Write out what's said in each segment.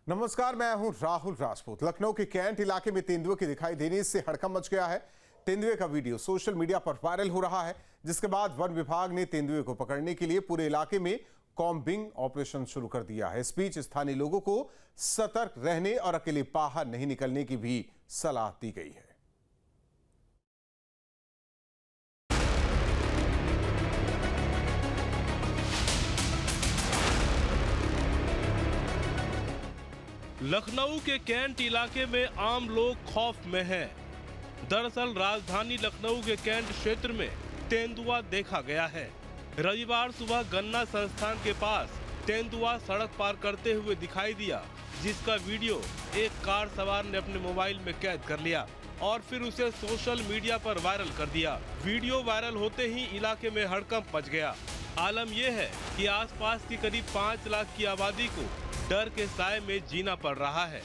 नमस्कार, मैं हूं राहुल राजपूत। लखनऊ के कैंट इलाके में तेंदुए की दिखाई देने से हड़कंप मच गया है। तेंदुए का वीडियो सोशल मीडिया पर वायरल हो रहा है, जिसके बाद वन विभाग ने तेंदुए को पकड़ने के लिए पूरे इलाके में कॉम्बिंग ऑपरेशन शुरू कर दिया है। इस बीच स्थानीय लोगों को सतर्क रहने और अकेले बाहर नहीं निकलने की भी सलाह दी गई है। लखनऊ के कैंट इलाके में आम लोग खौफ में हैं। दरअसल राजधानी लखनऊ के कैंट क्षेत्र में तेंदुआ देखा गया है। रविवार सुबह गन्ना संस्थान के पास तेंदुआ सड़क पार करते हुए दिखाई दिया, जिसका वीडियो एक कार सवार ने अपने मोबाइल में कैद कर लिया और फिर उसे सोशल मीडिया पर वायरल कर दिया। वीडियो वायरल होते ही इलाके में हड़कंप मच गया। आलम यह है कि आसपास की करीब 5 लाख की आबादी को डर के साए में जीना पड़ रहा है।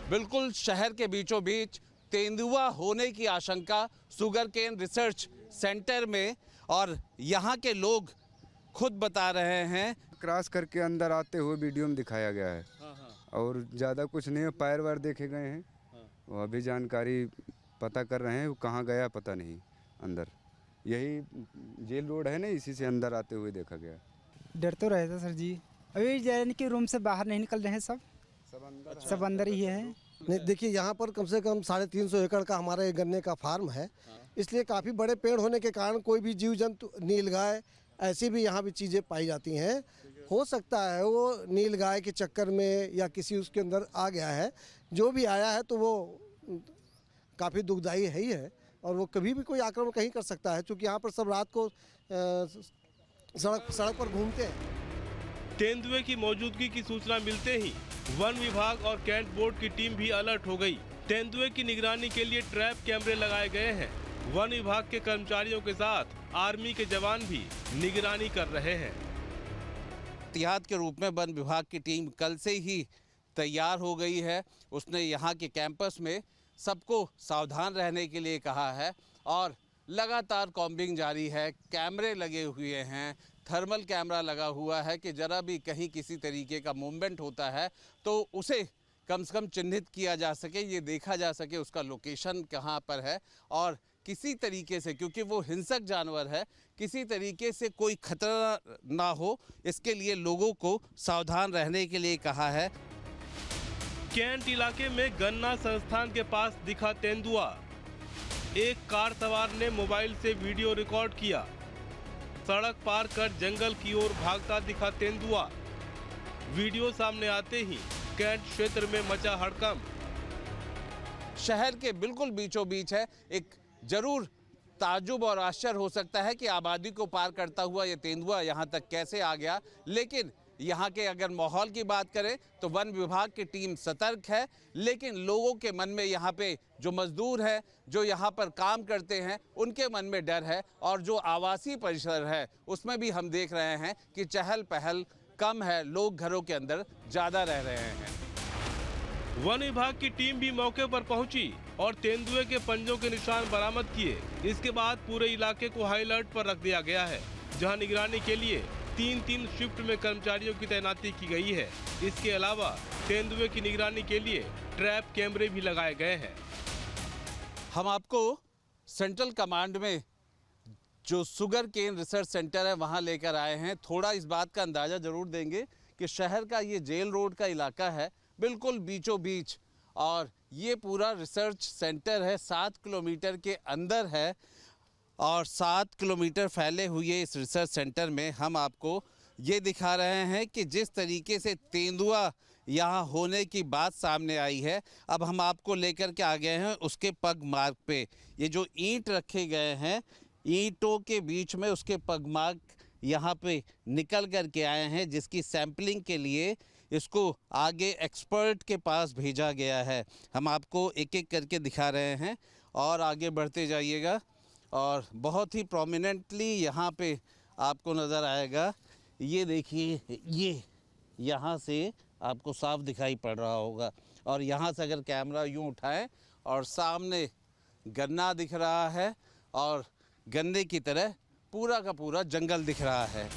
बिल्कुल शहर के बीचों बीच तेंदुआ होने की आशंका शुगर केन रिसर्च सेंटर में, और यहाँ के लोग खुद बता रहे हैं। क्रॉस करके अंदर आते हुए वीडियो में दिखाया गया है। और ज़्यादा कुछ नहीं है, पैर वैर देखे गए हैं। वो अभी जानकारी पता कर रहे हैं, वो कहाँ गया पता नहीं। अंदर यही जेल रोड है ना, इसी से अंदर आते हुए देखा गया। डर तो रहता सर जी, अभी यानी कि रूम से बाहर नहीं निकल रहे हैं, सब अंदर ही है। नहीं, देखिए यहाँ पर कम से कम 350 एकड़ का हमारे गन्ने का फार्म है, इसलिए काफ़ी बड़े पेड़ होने के कारण कोई भी जीव जंतु, नीलगाय, ऐसी भी यहाँ भी चीज़ें पाई जाती हैं। हो सकता है वो नीलगाय के चक्कर में या किसी उसके अंदर आ गया है। जो भी आया है तो वो काफ़ी दुखदायी है ही है, और वो कभी भी कोई आक्रमण कहीं कर सकता है, क्योंकि यहाँ पर सब रात को सड़क पर घूमते हैं। तेंदुए की मौजूदगी की सूचना मिलते ही वन विभाग और कैंट बोर्ड की टीम भी अलर्ट हो गई। तेंदुए की निगरानी के लिए ट्रैप कैमरे लगाए गए हैं। वन विभाग के कर्मचारियों के साथ आर्मी के जवान भी निगरानी कर रहे हैं। एहतियात के रूप में वन विभाग की टीम कल से ही तैयार हो गई है। उसने यहाँ के कैंपस में सबको सावधान रहने के लिए कहा है और लगातार कॉम्बिंग जारी है। कैमरे लगे हुए हैं, थर्मल कैमरा लगा हुआ है कि जरा भी कहीं किसी तरीके का मूवमेंट होता है तो उसे कम से कम चिन्हित किया जा सके, ये देखा जा सके उसका लोकेशन कहाँ पर है, और किसी तरीके से, क्योंकि वो हिंसक जानवर है, किसी तरीके से कोई खतरा ना हो, इसके लिए लोगों को सावधान रहने के लिए कहा है। कैंट इलाके में गन्ना संस्थान के पास दिखा तेंदुआ। एक कार सवार ने मोबाइल से वीडियो रिकॉर्ड किया। सड़क पार कर जंगल की ओर भागता दिखा तेंदुआ। वीडियो सामने आते ही कैंट क्षेत्र में मचा हड़कंप। शहर के बिल्कुल बीचों बीच है। एक जरूर ताज्जुब और आश्चर्य हो सकता है कि आबादी को पार करता हुआ ये तेंदुआ यहाँ तक कैसे आ गया, लेकिन यहाँ के अगर माहौल की बात करें तो वन विभाग की टीम सतर्क है, लेकिन लोगों के मन में, यहाँ पे जो मजदूर हैं, जो यहाँ पर काम करते हैं, उनके मन में डर है। और जो आवासीय परिसर है उसमें भी हम देख रहे हैं कि चहल पहल कम है, लोग घरों के अंदर ज़्यादा रह रहे हैं। वन विभाग की टीम भी मौके पर पहुंची और तेंदुए के पंजों के निशान बरामद किए। इसके बाद पूरे इलाके को हाई अलर्ट पर रख दिया गया है, जहां निगरानी के लिए 3 शिफ्ट में कर्मचारियों की तैनाती की गई है। इसके अलावा तेंदुए की निगरानी के लिए ट्रैप कैमरे भी लगाए गए हैं। हम आपको सेंट्रल कमांड में जो शुगर केन रिसर्च सेंटर है वहां लेकर आए हैं। थोड़ा इस बात का अंदाज़ा ज़रूर देंगे कि शहर का ये जेल रोड का इलाका है, बिल्कुल बीचों बीच, और ये पूरा रिसर्च सेंटर है, 7 किलोमीटर के अंदर है। और 7 किलोमीटर फैले हुए इस रिसर्च सेंटर में हम आपको ये दिखा रहे हैं कि जिस तरीके से तेंदुआ यहाँ होने की बात सामने आई है, अब हम आपको लेकर के आ गए हैं उसके पग मार्ग पे। ये जो ईंट रखे गए हैं, ईंटों के बीच में उसके पग मार्ग यहाँ पे निकल कर के आए हैं, जिसकी सैंपलिंग के लिए इसको आगे एक्सपर्ट के पास भेजा गया है। हम आपको एक एक करके दिखा रहे हैं और आगे बढ़ते जाइएगा। और बहुत ही प्रोमिनेंटली यहाँ पे आपको नज़र आएगा, ये देखिए, ये यहाँ से आपको साफ दिखाई पड़ रहा होगा। और यहाँ से अगर कैमरा यूँ उठाएं और सामने गन्ना दिख रहा है और गन्ने की तरह पूरा का पूरा जंगल दिख रहा है।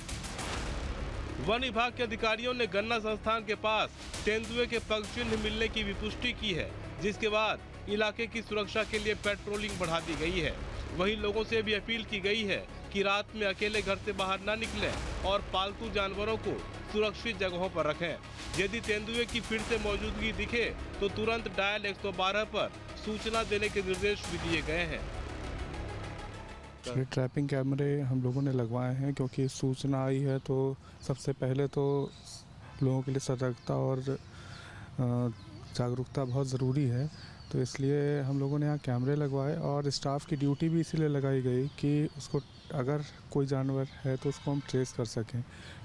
वन विभाग के अधिकारियों ने गन्ना संस्थान के पास तेंदुए के पग चिन्ह मिलने की भी पुष्टि की है, जिसके बाद इलाके की सुरक्षा के लिए पेट्रोलिंग बढ़ा दी गई है। वहीं लोगों से भी अपील की गई है कि रात में अकेले घर से बाहर न निकलें और पालतू जानवरों को सुरक्षित जगहों पर रखें। यदि तेंदुए की फिर से मौजूदगी दिखे तो तुरंत डायल 112 पर सूचना देने के निर्देश भी दिए गए हैं। ये ट्रैपिंग कैमरे हम लोगों ने लगवाए हैं क्योंकि सूचना आई है तो सबसे पहले तो लोगों के लिए सतर्कता और जागरूकता बहुत ज़रूरी है, तो इसलिए हम लोगों ने यहाँ कैमरे लगवाए और स्टाफ की ड्यूटी भी इसीलिए लगाई गई कि उसको अगर कोई जानवर है तो उसको हम ट्रेस कर सकें।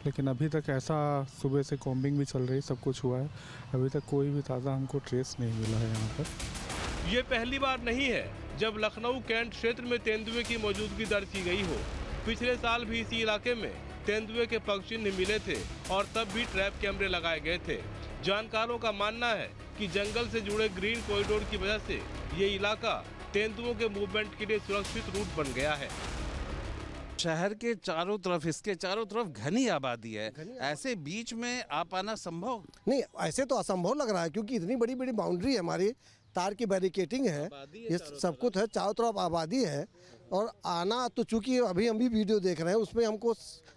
लेकिन अभी तक ऐसा सुबह से कॉम्बिंग भी चल रही, सब कुछ हुआ है, अभी तक कोई भी ताज़ा हमको ट्रेस नहीं मिला है यहाँ पर। ये पहली बार नहीं है जब लखनऊ कैंट क्षेत्र में तेंदुए की मौजूदगी दर्ज की गई हो। पिछले साल भी इसी इलाके में तेंदुए के पग चिन्ह मिले थे और तब भी ट्रैप कैमरे लगाए गए थे। जानकारों का मानना है कि जंगल से जुड़े ग्रीन कॉरिडोर की वजह से ये इलाका तेंदुओं के मूवमेंट के लिए सुरक्षित रूट बन गया है। शहर के चारों तरफ, इसके चारों तरफ घनी आबादी है, ऐसे बीच में आ पाना संभव नहीं, ऐसे तो असंभव लग रहा है क्योंकि इतनी बड़ी बड़ी बाउंड्री है, हमारी तार की बैरिकेटिंग है, ये सब कुछ है, चारों तरफ आबादी है और आना तो चूंकि अभी हम भी वीडियो देख रहे हैं उसमें हमको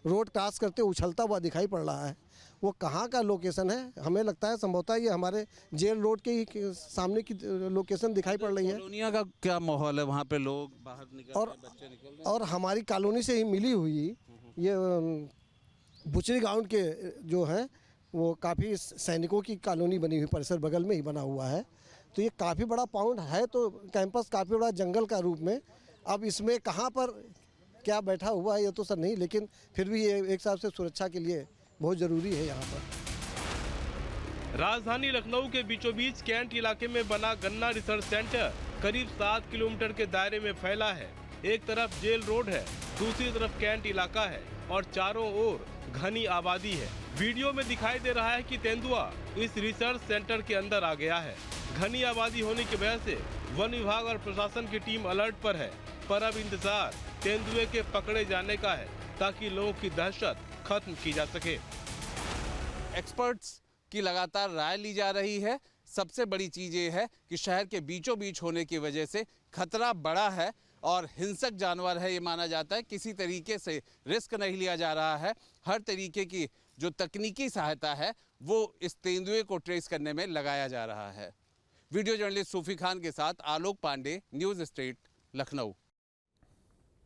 रोड क्रॉस करते उछलता हुआ दिखाई पड़ रहा है। वो कहाँ का लोकेशन है, हमें लगता है संभवतः ये हमारे जेल रोड के ही सामने की लोकेशन दिखाई पड़ रही है। कॉलोनिया का क्या माहौल है वहाँ पे, लोग बाहर निकल रहे हैं, बच्चे निकल रहे हैं? और हमारी कॉलोनी से ही मिली हुई ये बुचरी ग्राउंड के जो हैं वो काफ़ी सैनिकों की कॉलोनी बनी हुई, परिसर बगल में ही बना हुआ है, तो ये काफ़ी बड़ा पाउंड है, तो कैंपस काफ़ी बड़ा जंगल का रूप में। अब इसमें कहाँ पर क्या बैठा हुआ है ये तो सर नहीं, लेकिन फिर भी ये एक हिसाब से सुरक्षा के लिए बहुत ज़रूरी है यहाँ पर। राजधानी लखनऊ के बीचों बीच कैंट इलाके में बना गन्ना रिसर्च सेंटर करीब 7 किलोमीटर के दायरे में फैला है। एक तरफ जेल रोड है, दूसरी तरफ कैंट इलाका है और चारों ओर घनी आबादी है। वीडियो में दिखाई दे रहा है कि तेंदुआ इस रिसर्च सेंटर के अंदर आ गया है। घनी आबादी होने की वजह से वन विभाग और प्रशासन की टीम अलर्ट पर है, पर अब इंतजार तेंदुए के पकड़े जाने का है ताकि लोगों की दहशत खत्म की जा सके। एक्सपर्ट्स की लगातार राय ली जा रही है। सबसे बड़ी चीज़ ये है कि शहर के बीचों बीच होने की वजह से खतरा बड़ा है और हिंसक जानवर है, ये माना जाता है। किसी तरीके से रिस्क नहीं लिया जा रहा है। हर तरीके की जो तकनीकी सहायता है वो इस तेंदुए को ट्रेस करने में लगाया जा रहा है। वीडियो जर्नलिस्ट सूफी खान के साथ आलोक पांडे, न्यूज़ स्ट्रीट, लखनऊ।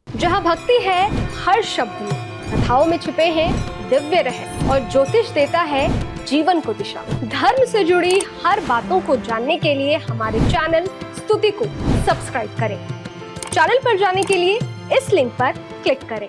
जहाँ भक्ति है हर शब्द में, कथाओं में छुपे हैं दिव्य रहस्य और ज्योतिष देता है जीवन को दिशा। धर्म से जुड़ी हर बातों को जानने के लिए हमारे चैनल स्तुति को सब्सक्राइब करें। चैनल पर जाने के लिए इस लिंक पर क्लिक करें।